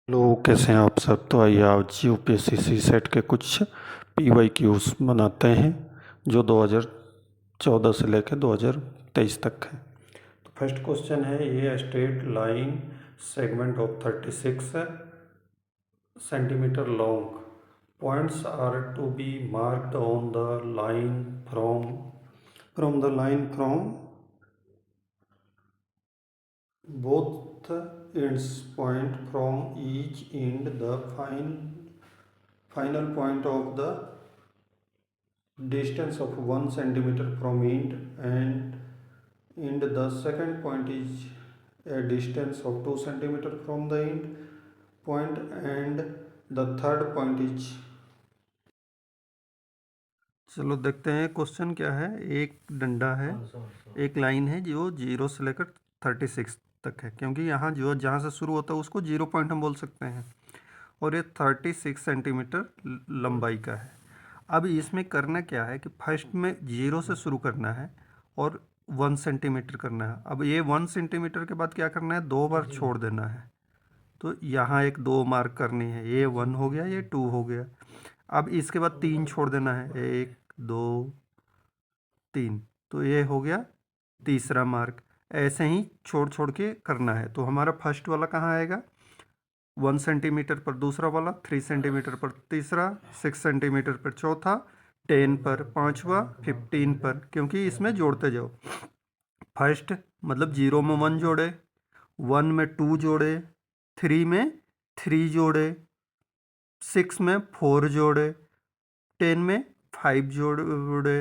Hello, कैसे हैं आप सब। तो आइए आज यूपीएससी सेट के कुछ पीवाई क्यूज बनाते हैं जो 2014 से लेकर 2023 तक है। तो फर्स्ट क्वेश्चन है, ये straight line segment of 36 centimetre long points are to be marked on the line from the line from both ends point from each end the final point of the distance of 1 centimeter from end the second point is a distance of 2 centimeter from the end point and the third point is। चलो देखते हैं question क्या है। एक डंडा है, एक line है जो 0 से लेकर 36 तक है, क्योंकि यहाँ जो जहाँ से शुरू होता है उसको 0 पॉइंट हम बोल सकते हैं, और ये 36 सेंटीमीटर लंबाई का है। अब इसमें करना क्या है कि फर्स्ट में 0 से शुरू करना है और 1 सेंटीमीटर करना है। अब ये 1 सेंटीमीटर के बाद क्या करना है, 2 बार छोड़ देना है। तो यहाँ एक 2 मार्क करनी है, ये 1 हो गया, ये 2 हो गया। अब इसके बाद 3 छोड़ देना है, 1 2 3, तो ये हो गया तीसरा मार्क। ऐसे ही छोड़ छोड़ के करना है। तो हमारा फर्स्ट वाला कहाँ आएगा, 1 सेंटीमीटर पर दूसरा वाला, 3 सेंटीमीटर पर तीसरा, 6 सेंटीमीटर पर चौथा, 10 पर पांचवा, 15 पर, क्योंकि इसमें जोड़ते जाओ। फर्स्ट मतलब 0 में 1 जोड़े, 1 में 2 जोड़े, 3 में 3 जोड़े, 6 में 4 जोड़े, 10 में 5 जोड़े,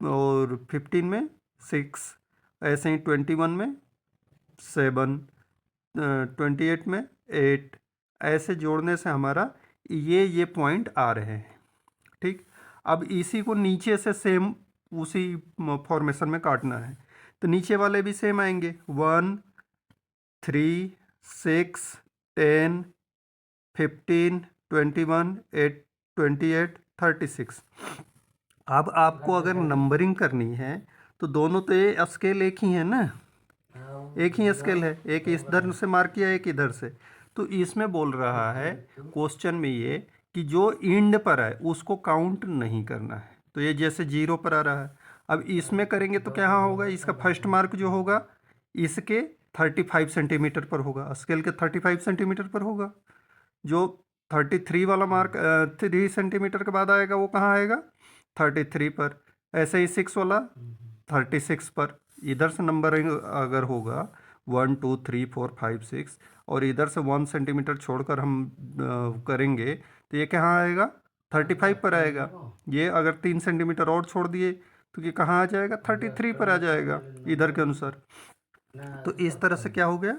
और 15 में 6, ऐसे ही 21 में 7, 28 में 8, ऐसे जोड़ने से हमारा ये पॉइंट आ रहे हैं। ठीक, अब इसी को नीचे से सेम उसी फॉर्मेशन में काटना है। तो नीचे वाले भी सेम आएंगे, 1 3 6 10 15 21 8 28 36। अब आपको अगर नंबरिंग करनी है तो दोनों तो ये स्केल एक ही है ना, एक ही स्केल है, एक इधर से मार्क किया, एक इधर से। तो इसमें बोल रहा है क्वेश्चन में ये कि जो इंड पर है उसको काउंट नहीं करना है। तो ये जैसे 0 पर आ रहा है, अब इसमें करेंगे तो क्या होगा, इसका फर्स्ट मार्क जो होगा इसके 35 सेंटीमीटर पर होगा, स्केल के 35 सेंटीमीटर पर होगा। जो 33 वाला मार्क 3 सेंटीमीटर के बाद आएगा वो कहाँ आएगा, 33 पर। ऐसे ही 6 वाला 36 पर। इधर से नंबरिंग अगर होगा 1 2 3 4 5 6, और इधर से 1 सेंटीमीटर छोड़कर हम करेंगे तो ये कहाँ आएगा, 35 पर आएगा। ये अगर 3 सेंटीमीटर और छोड़ दिए तो ये कहाँ आ जाएगा, 33 पर आ जाएगा इधर के अनुसार। तो इस तरह से क्या हो गया,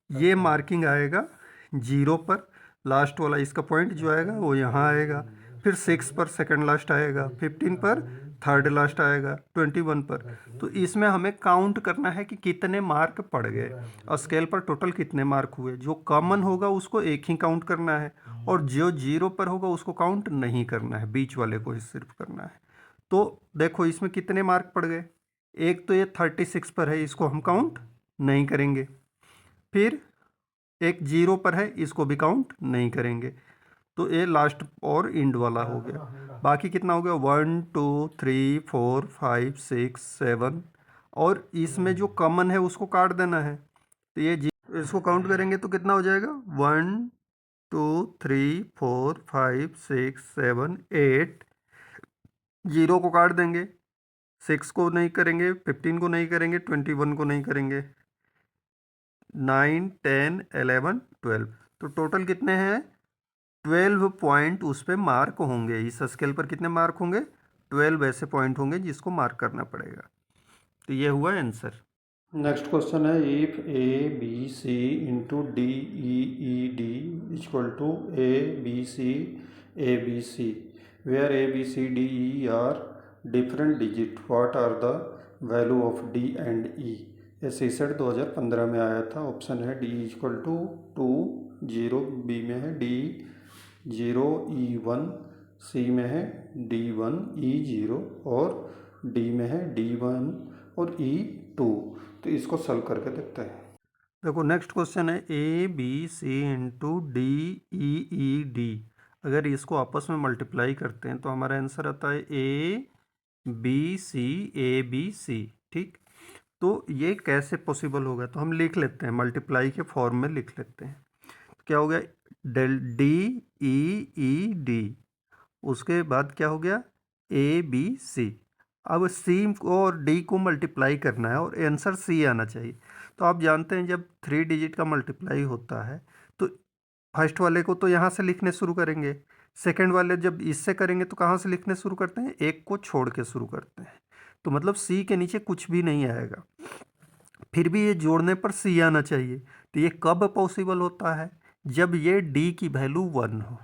ये मार्किंग आएगा 0 पर, लास्ट वाला इसका पॉइंट जो आएगा वो यहाँ आएगा। फिर 6 पर सेकंड लास्ट आएगा, 15 पर थर्ड लास्ट आएगा, 21 पर। तो इसमें हमें काउंट करना है कि कितने मार्क पड़ गए, स्केल पर टोटल कितने मार्क हुए। जो कॉमन होगा उसको एक ही काउंट करना है, और जो 0 पर होगा उसको काउंट नहीं करना है, बीच वाले को ही सिर्फ करना है। तो देखो इसमें कितने मार्क पड़ गए, एक तो ये 36 पर है, इसको हम काउंट नहीं करेंगे। फिर एक 0 पर है, इसको भी काउंट नहीं करेंगे। तो ये लास्ट और इंड वाला हो गया। बाकी कितना हो गया, 1 2 3 4 5 6 7, और इसमें जो कॉमन है उसको काट देना है। तो ये इसको काउंट करेंगे तो कितना हो जाएगा, 1 2 3 4 5 6 7 8, 0 को काट देंगे, 6 को नहीं करेंगे, 15 को नहीं करेंगे, 21 को नहीं करेंगे, 9 10 11 12। तो टोटल कितने हैं, 12 पॉइंट उस पर मार्क होंगे। इस स्केल पर कितने मार्क होंगे, 12 ऐसे पॉइंट होंगे जिसको मार्क करना पड़ेगा। तो ये हुआ आंसर। नेक्स्ट क्वेश्चन है, if A B C into D E D equal to A B C where A B C D E are different digit, what are the value of D and E. ये CSAT 2015 में आया था। Option है D equal to 2 0, B में है D 0 ई 1, सी में है D 1 ई 0, और डी में है डी 1 और ई 2। तो इसको सॉल्व करके देखते हैं। देखो नेक्स्ट क्वेश्चन है A B C into D E E D. अगर इसको आपस में मल्टीप्लाई करते हैं तो हमारा आंसर आता है A B C, A B सी। ठीक, तो ये कैसे पॉसिबल होगा, तो हम लिख लेते हैं, मल्टीप्लाई के फॉर्म में लिख लेते हैं। तो क्या हो गया, डेल डी ई ई डी, उसके बाद क्या हो गया ए बी सी। अब सी को और डी को मल्टीप्लाई करना है और आंसर सी आना चाहिए। तो आप जानते हैं जब 3 डिजिट का मल्टीप्लाई होता है तो फर्स्ट वाले को तो यहाँ से लिखने शुरू करेंगे, सेकंड वाले जब इससे करेंगे तो कहाँ से लिखने शुरू करते हैं, एक को छोड़ के शुरू करते हैं। तो मतलब सी के नीचे कुछ भी नहीं आएगा, फिर भी ये जोड़ने पर सी आना चाहिए। तो ये कब पॉसिबल होता है, जब ये डी की वैल्यू 1 हो।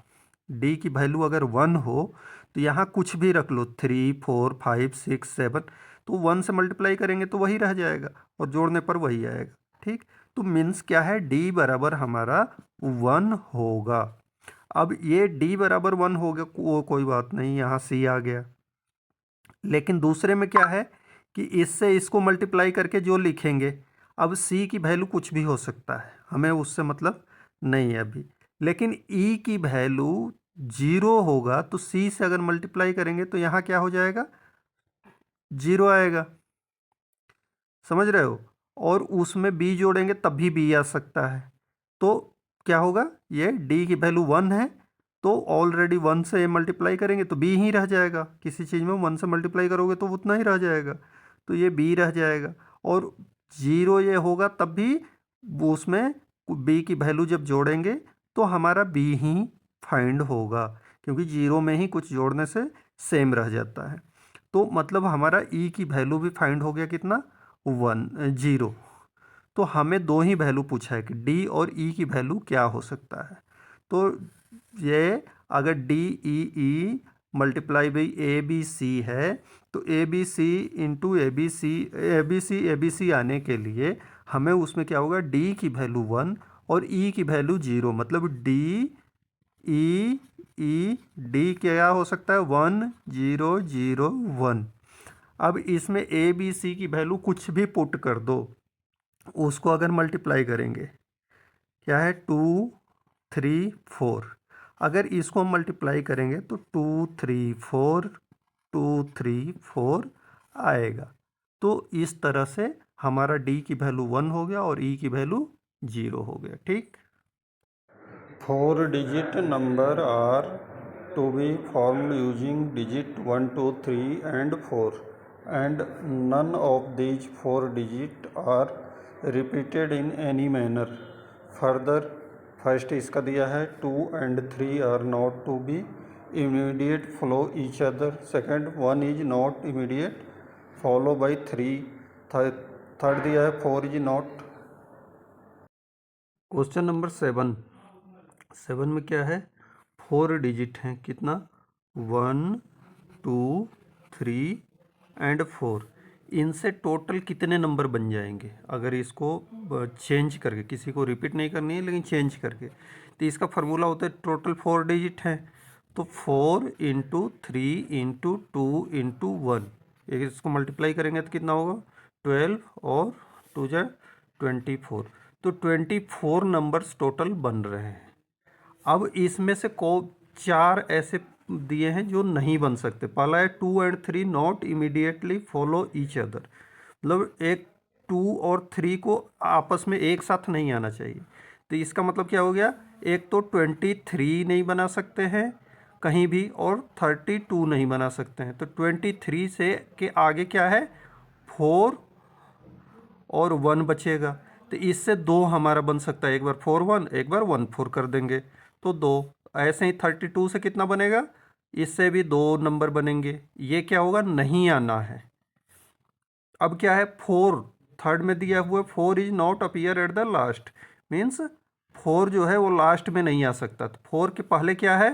डी की वैल्यू अगर 1 हो तो यहाँ कुछ भी रख लो, 3 4 5 6 7, तो 1 से मल्टीप्लाई करेंगे तो वही रह जाएगा और जोड़ने पर वही आएगा। ठीक, तो मीन्स क्या है, डी बराबर हमारा 1 होगा। अब ये डी बराबर 1 हो गया, वो कोई बात नहीं, यहाँ सी आ गया। लेकिन दूसरे में क्या है कि इससे इसको मल्टीप्लाई करके जो लिखेंगे, अब सी की वैल्यू कुछ भी हो सकता है, हमें उससे मतलब नहीं है अभी। लेकिन ई की वैल्यू 0 होगा तो सी से अगर मल्टीप्लाई करेंगे तो यहाँ क्या हो जाएगा, 0 आएगा, समझ रहे हो। और उसमें बी जोड़ेंगे तब भी बी आ सकता है। तो क्या होगा, ये डी की वैल्यू 1 है तो ऑलरेडी 1 से मल्टीप्लाई करेंगे तो बी ही रह जाएगा, किसी चीज़ में 1 से मल्टीप्लाई करोगे तो उतना ही रह जाएगा, तो ये बी रह जाएगा। और 0 ये होगा तब भी वो उसमें बी की वैल्यू जब जोड़ेंगे तो हमारा बी ही फाइंड होगा, क्योंकि 0 में ही कुछ जोड़ने से सेम रह जाता है। तो मतलब हमारा ई की वैल्यू भी फाइंड हो गया, कितना, 0। तो हमें दो ही वैल्यू पूछा है कि डी और ई की वैल्यू क्या हो सकता है। तो ये अगर D E E multiply by A B C है तो A B C into A B C आने के लिए हमें उसमें क्या होगा, डी की वैल्यू 1 और ई की वैल्यू 0, मतलब डी ई ई डी क्या हो सकता है, 1 0 0 1। अब इसमें ए बी सी की वैल्यू कुछ भी पुट कर दो, उसको अगर मल्टीप्लाई करेंगे क्या है, 2 3 4। अगर इसको हम मल्टीप्लाई करेंगे तो 2 3 4 2 3 4 आएगा। तो इस तरह से हमारा डी की वैल्यू 1 हो गया और ई की वैल्यू 0 हो गया। ठीक, 4 digit number are to be formed using digit 1 2 3 and 4, and none of these 4 digit are repeated in any manner. Further, first इसका दिया है 2 and 3 are not to be immediate follow each other. Second, 1 is not immediate follow by 3. Third दिया है 4 is not। Question number 7 में क्या है, 4 digit हैं, कितना, 1 2 3 एंड 4। इनसे टोटल कितने नंबर बन जाएंगे अगर इसको चेंज करके, किसी को रिपीट नहीं करनी है लेकिन चेंज करके। तो इसका फार्मूला होता है टोटल 4 डिजिट है तो 4 इंटू 3 इंटू 2 इंटू 1, इसको मल्टीप्लाई करेंगे तो कितना होगा, 12 और 2 जा 24। तो 24 नंबर्स टोटल बन रहे हैं। अब इसमें से को 4 ऐसे दिए हैं जो नहीं बन सकते। पहला है 2 and 3 not immediately follow each other, मतलब एक 2 और 3 को आपस में एक साथ नहीं आना चाहिए। तो इसका मतलब क्या हो गया, एक तो 23 नहीं बना सकते हैं कहीं भी और 32 नहीं बना सकते हैं। तो 23 से के आगे क्या है, 4 और 1 बचेगा। तो इससे 2 हमारा बन सकता है, एक बार 4 1 एक बार 1 4 कर देंगे तो 2। ऐसे ही 32 से कितना बनेगा, इससे भी 2 नंबर बनेंगे। ये क्या होगा, नहीं आना है। अब क्या है, 4 थर्ड में दिया हुआ है 4 is not appear at the last, means 4 जो है वो लास्ट में नहीं आ सकता। तो 4 के पहले क्या है,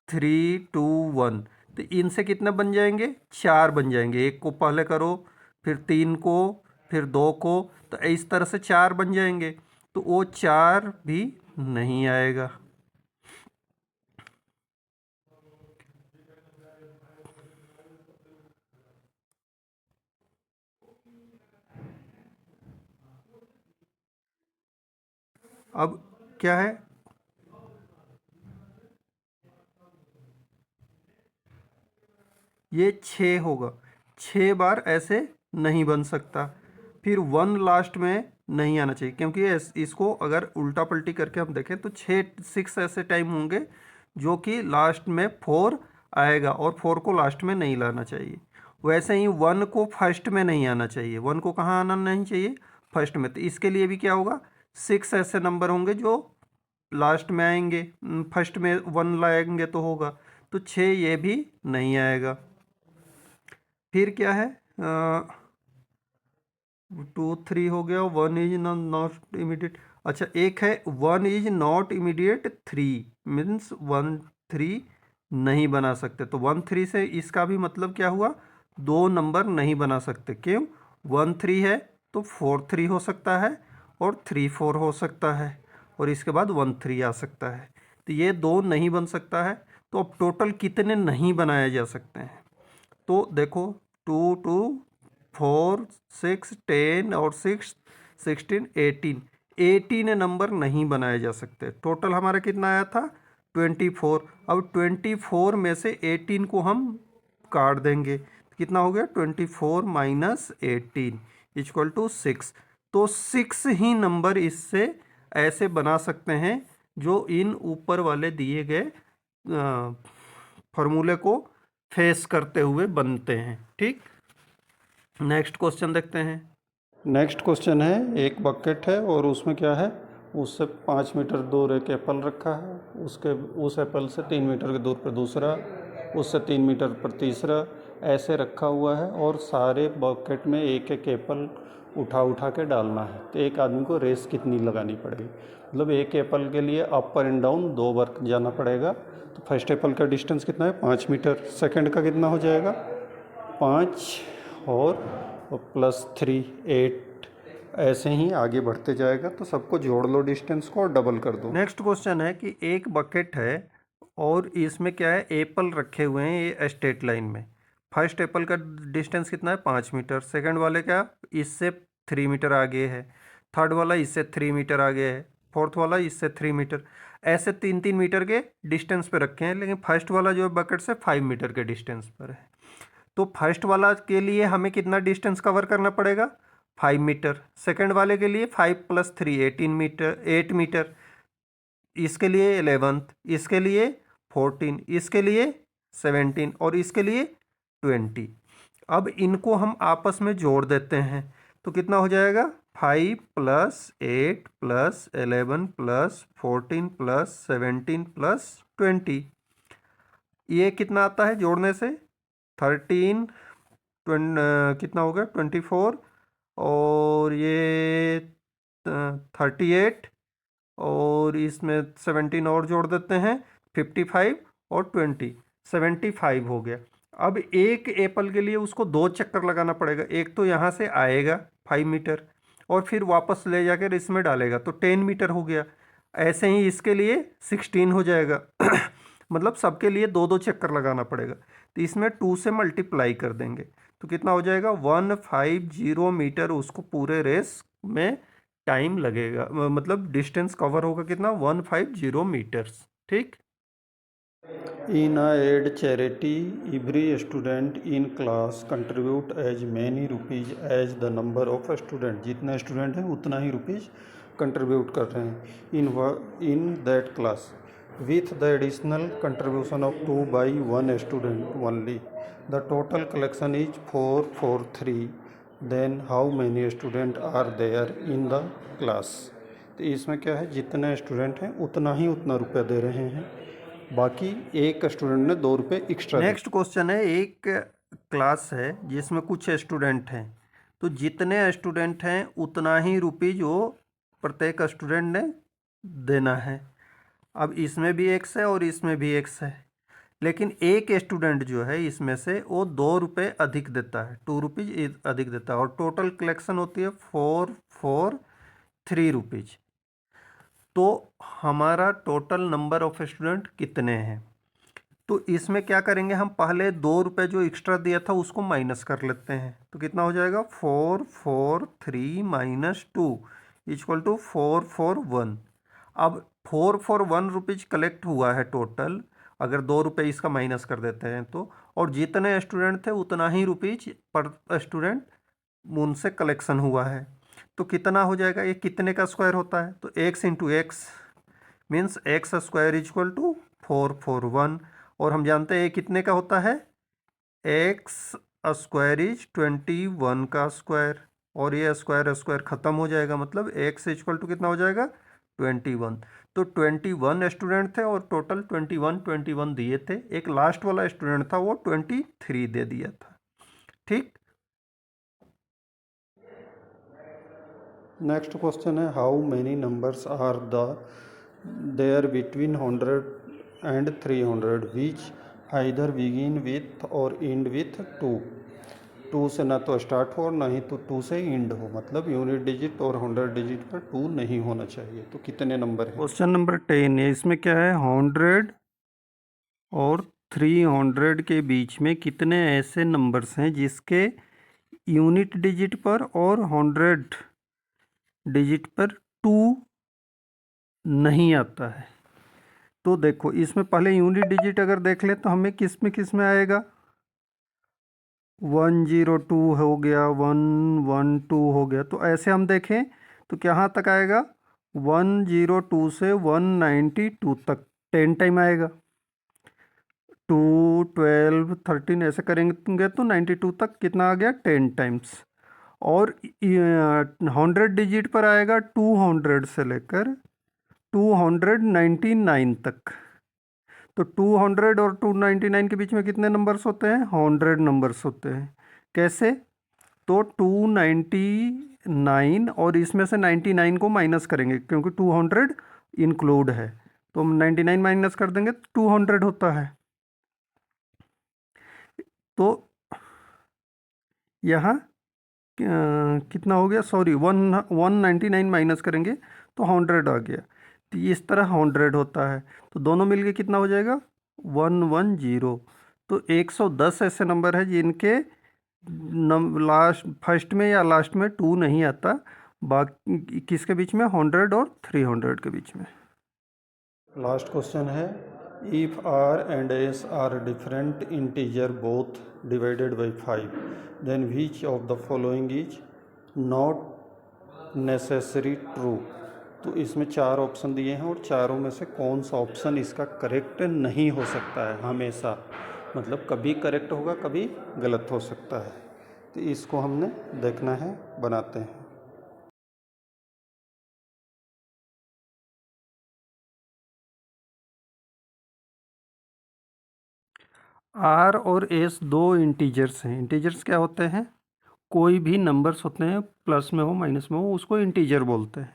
3 2 1। तो इनसे कितने बन जाएंगे, 4 बन जाएंगे। एक को पहले करो, फिर 3 को, फिर 2 को, तो इस तरह से 4 बन जाएंगे। तो वो 4 भी नहीं आएगा। अब क्या है, ये 6 होगा, 6 बार ऐसे नहीं बन सकता। फिर 1 लास्ट में नहीं आना चाहिए, क्योंकि इसको अगर उल्टा पलटी करके हम देखें तो 6 ऐसे टाइम होंगे जो कि लास्ट में 4 आएगा, और 4 को लास्ट में नहीं लाना चाहिए। वैसे ही 1 को फर्स्ट में नहीं आना चाहिए, 1 को कहाँ आना नहीं चाहिए, फर्स्ट में। तो इसके लिए भी क्या होगा, 6 ऐसे नंबर होंगे जो लास्ट में आएंगे, फर्स्ट में 1 लाएंगे तो होगा, तो 6 ये भी नहीं आएगा। फिर क्या है, 2 3 हो गया, 1 इज नॉट इमीडिएट। अच्छा, एक है 1 इज नॉट इमीडिएट 3, मीन्स 1 3 नहीं बना सकते। तो 1 3 से इसका भी मतलब क्या हुआ, 2 नंबर नहीं बना सकते। क्यों, 1 3 है तो 4 3 हो सकता है, और 3 4 हो सकता है, और इसके बाद 1 3 आ सकता है। तो ये 2 नहीं बन सकता है। तो अब टोटल कितने नहीं बनाए जा सकते हैं, तो देखो 2 2 4 6 10 और 6 16 18, 18 नंबर नहीं बनाए जा सकते। टोटल हमारा कितना आया था, 24। अब 24 में से 18 को हम काट देंगे, कितना हो गया, 24 माइनस 18 इक्वल टू 6। तो 6 ही नंबर इससे ऐसे बना सकते हैं जो इन ऊपर वाले दिए गए फॉर्मूले को फेस करते हुए बनते हैं। ठीक, नेक्स्ट क्वेश्चन देखते हैं। नेक्स्ट क्वेश्चन है, एक बकेट है और उसमें क्या है, उससे 5 मीटर दूर एक एप्पल रखा है, उस एप्पल से 3 मीटर के दूर पर दूसरा, उससे 3 मीटर पर तीसरा, ऐसे रखा हुआ है, और सारे बकेट में एक एक एप्पल उठा उठा के डालना है। तो एक आदमी को रेस कितनी लगानी पड़ेगी, मतलब एक एप्पल के लिए अप एंड डाउन 2 बार जाना पड़ेगा। तो फर्स्ट एप्पल का डिस्टेंस कितना है, 5 मीटर। सेकंड का कितना हो जाएगा, 5 और +3 8, ऐसे ही आगे बढ़ते जाएगा। तो सबको जोड़ लो डिस्टेंस को और डबल कर दो। नेक्स्ट क्वेश्चन है कि एक बकेट है और इसमें क्या है, एप्पल रखे हुए हैं ये स्ट्रेट लाइन में। फर्स्ट एप्पल का डिस्टेंस कितना है, 5 मीटर। सेकंड वाले का इससे 3 मीटर आगे है, थर्ड वाला इससे 3 मीटर आगे है, फोर्थ वाला इससे 3 मीटर। ऐसे 3 मीटर के डिस्टेंस पे रखे हैं, लेकिन फर्स्ट वाला जो बकेट से 5 मीटर के डिस्टेंस पर है। तो फर्स्ट वाला के लिए हमें कितना डिस्टेंस कवर करना पड़ेगा, 5 मीटर। सेकंड वाले के लिए 5 + 3 18 मीटर, 8 मीटर। इसके लिए 11th, इसके लिए 14, इसके लिए 17 और इसके लिए 20। अब इनको हम आपस में जोड़ देते हैं तो कितना हो जाएगा, 5 + 8 + 11 + 14 + 17 + 20। ये कितना आता है जोड़ने से, 13 कितना हो गया, 24, और ये 38, और इसमें 17 और जोड़ देते हैं, 55 और 20, 75 हो गया। अब एक एप्पल के लिए उसको 2 चक्कर लगाना पड़ेगा। एक तो यहाँ से आएगा 5 मीटर और फिर वापस ले जाकर इसमें डालेगा, तो 10 मीटर हो गया। ऐसे ही इसके लिए 16 हो जाएगा मतलब सबके लिए 2 2 चक्कर लगाना पड़ेगा। तो इसमें 2 से मल्टीप्लाई कर देंगे तो कितना हो जाएगा, 150 मीटर उसको पूरे रेस में टाइम लगेगा, मतलब डिस्टेंस कवर होगा कितना, 150 मीटर्स। ठीक। In a aid charity every student in class contribute as many rupees as the number of student. जितने स्टूडेंट हैं उतना ही रुपीज़ कंट्रीब्यूट कर रहे हैं in that class with the additional contribution of 2 by 1 student only. The total collection is 443. Then how many students are there in the class? तो इसमें क्या है, जितने स्टूडेंट हैं उतना रुपये दे रहे हैं, बाकी एक स्टूडेंट ने 2 रुपये एक्स्ट्रा। नेक्स्ट क्वेश्चन है, एक क्लास है जिसमें कुछ स्टूडेंट हैं, तो जितने स्टूडेंट हैं उतना ही रुपीज़ वो प्रत्येक स्टूडेंट ने देना है। अब इसमें भी एक्स है और इसमें भी एक्स है, लेकिन एक स्टूडेंट जो है इसमें से वो 2 रुपये अधिक देता है, 2 रुपीज़ अधिक देता है, और टोटल कलेक्शन होती है 443 रुपीज़। तो हमारा टोटल नंबर ऑफ स्टूडेंट कितने हैं, तो इसमें क्या करेंगे, हम पहले 2 रुपये जो एक्स्ट्रा दिया था उसको माइनस कर लेते हैं। तो कितना हो जाएगा, 443 - 2 = 441। अब 441 रुपीज़ कलेक्ट हुआ है टोटल, अगर 2 रुपये इसका माइनस कर देते हैं तो, और जितने स्टूडेंट थे उतना ही रुपीज़ पर स्टूडेंट उनसे कलेक्शन हुआ है। तो कितना हो जाएगा, ये कितने का स्क्वायर होता है, तो x into X means X square equal to 441, और हम जानते हैं कितने का होता है, एक्स स्क्वायर इज 21 का स्क्वायर, और ये स्क्वायर स्क्वायर ख़त्म हो जाएगा, मतलब x इक्वल टू कितना हो जाएगा 21। तो 21 स्टूडेंट थे और टोटल 21 दिए थे, एक लास्ट वाला स्टूडेंट था वो 23 दे दिया था। ठीक। नेक्स्ट क्वेश्चन है, how many numbers are there between 100 and 300 which either begin with or end with 2 से ना तो स्टार्ट हो और ना ही तो 2 से एंड हो, मतलब यूनिट डिजिट और 100 डिजिट पर 2 नहीं होना चाहिए। तो कितने नंबर है, क्वेश्चन नंबर 10 है। इसमें क्या है, 100 और 300 के बीच में कितने ऐसे नंबर्स हैं जिसके यूनिट डिजिट पर और 100 डिजिट पर 2 नहीं आता है। तो देखो इसमें पहले यूनिट डिजिट अगर देख ले तो हमें किस में आएगा, 102 हो गया, 112 हो गया। तो ऐसे हम देखें तो कहाँ तक आएगा, 102 से 192 तक 10 टाइम आएगा, 2 12 13 ऐसे करेंगे तो 92 तक कितना आ गया, 10 टाइम्स। और 100 डिजिट पर आएगा 200 से लेकर 299 तक। तो 200 और 299 के बीच में कितने नंबर्स होते हैं, 100 नंबर्स होते हैं। कैसे, तो 299 और इसमें से 99 को माइनस करेंगे क्योंकि 200 इंक्लूड है, तो हम 99 माइनस कर देंगे तो 200 होता है। तो यहाँ कितना हो गया, सॉरी 199 माइनस करेंगे तो 100 आ गया। तो इस तरह 100 होता है, तो दोनों मिलके कितना हो जाएगा, 110। तो 110 ऐसे नंबर है जिनके लास्ट फर्स्ट में या लास्ट में 2 नहीं आता, बाकी किसके बीच में, 100 और 300 के बीच में। लास्ट क्वेश्चन है, if r and s are different integer both divided by 5 then which of the following is not necessary true। तो इसमें 4 ऑप्शन दिए हैं और चारों में से कौन सा ऑप्शन इसका करेक्ट नहीं हो सकता है हमेशा, मतलब कभी करेक्ट होगा कभी गलत हो सकता है। तो इसको हमने देखना है, बनाते हैं। आर और एस दो इंटीजर्स हैं। इंटीजर्स क्या होते हैं, कोई भी नंबर्स होते हैं प्लस में हो माइनस में हो उसको इंटीजर बोलते हैं।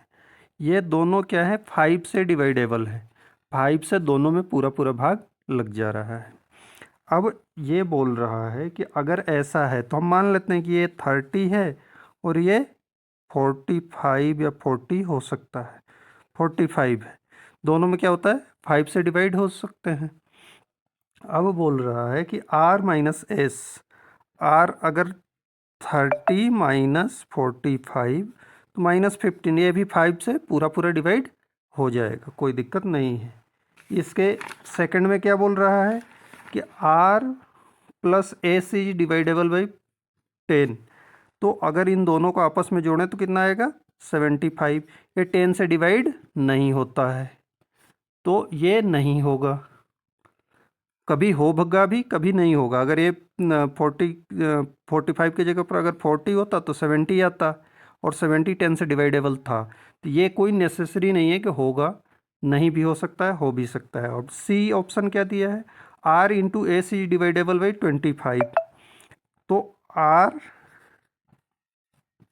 ये दोनों क्या है, 5 से डिवाइडेबल है, 5 से दोनों में पूरा पूरा भाग लग जा रहा है। अब ये बोल रहा है कि अगर ऐसा है तो हम मान लेते हैं कि ये 30 है और ये 45 या 40 हो सकता है, 45 है, दोनों में क्या होता है 5 से डिवाइड हो सकते हैं। अब बोल रहा है कि r माइनस एस, आर अगर 30 माइनस 45 तो माइनस 15, ये भी 5 से पूरा पूरा डिवाइड हो जाएगा, कोई दिक्कत नहीं है। इसके सेकंड में क्या बोल रहा है कि r plus S is dividable by 10। तो अगर इन दोनों को आपस में जोड़ें तो कितना आएगा 75। ये 10 से डिवाइड नहीं होता है तो ये नहीं होगा, कभी होगा भी कभी नहीं होगा। अगर ये 45 की जगह पर अगर 40 होता तो 70 आता, और 70 10 से डिवाइडेबल था, तो ये कोई नेसेसरी नहीं है कि होगा, नहीं भी हो सकता है, हो भी सकता है। और सी ऑप्शन क्या दिया है, r into A C dividable by 25। तो r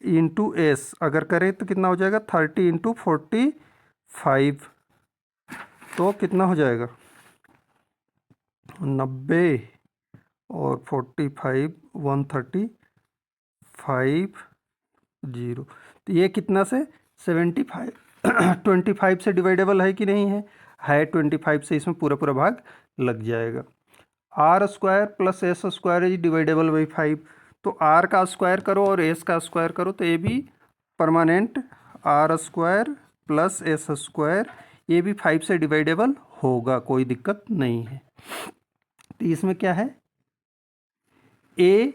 इंटू एस अगर करें तो कितना हो जाएगा 30 इंटू 45, तो कितना हो जाएगा 90 और 45 135 0। तो ये कितना से 75 25 से डिवाइडेबल है कि नहीं है, 25 से इसमें पूरा पूरा भाग लग जाएगा। R square plus S square is dividable by 5। तो आर का स्क्वायर करो और एस का स्क्वायर करो तो ये भी permanent, R square plus S square ये भी 5 से डिवाइडेबल होगा, कोई दिक्कत नहीं है। तो इसमें क्या है, ए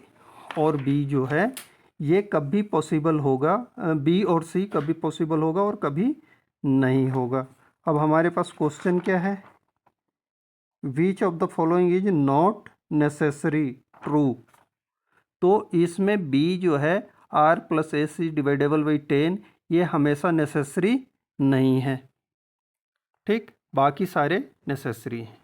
और बी जो है ये कभी पॉसिबल होगा, बी और सी कभी पॉसिबल होगा और कभी नहीं होगा। अब हमारे पास क्वेश्चन क्या है, which of the following is not necessary true. तो इसमें बी जो है R plus A C dividable by 10 ये हमेशा नेसेसरी नहीं है, ठीक, बाकी सारे नेसेसरी हैं।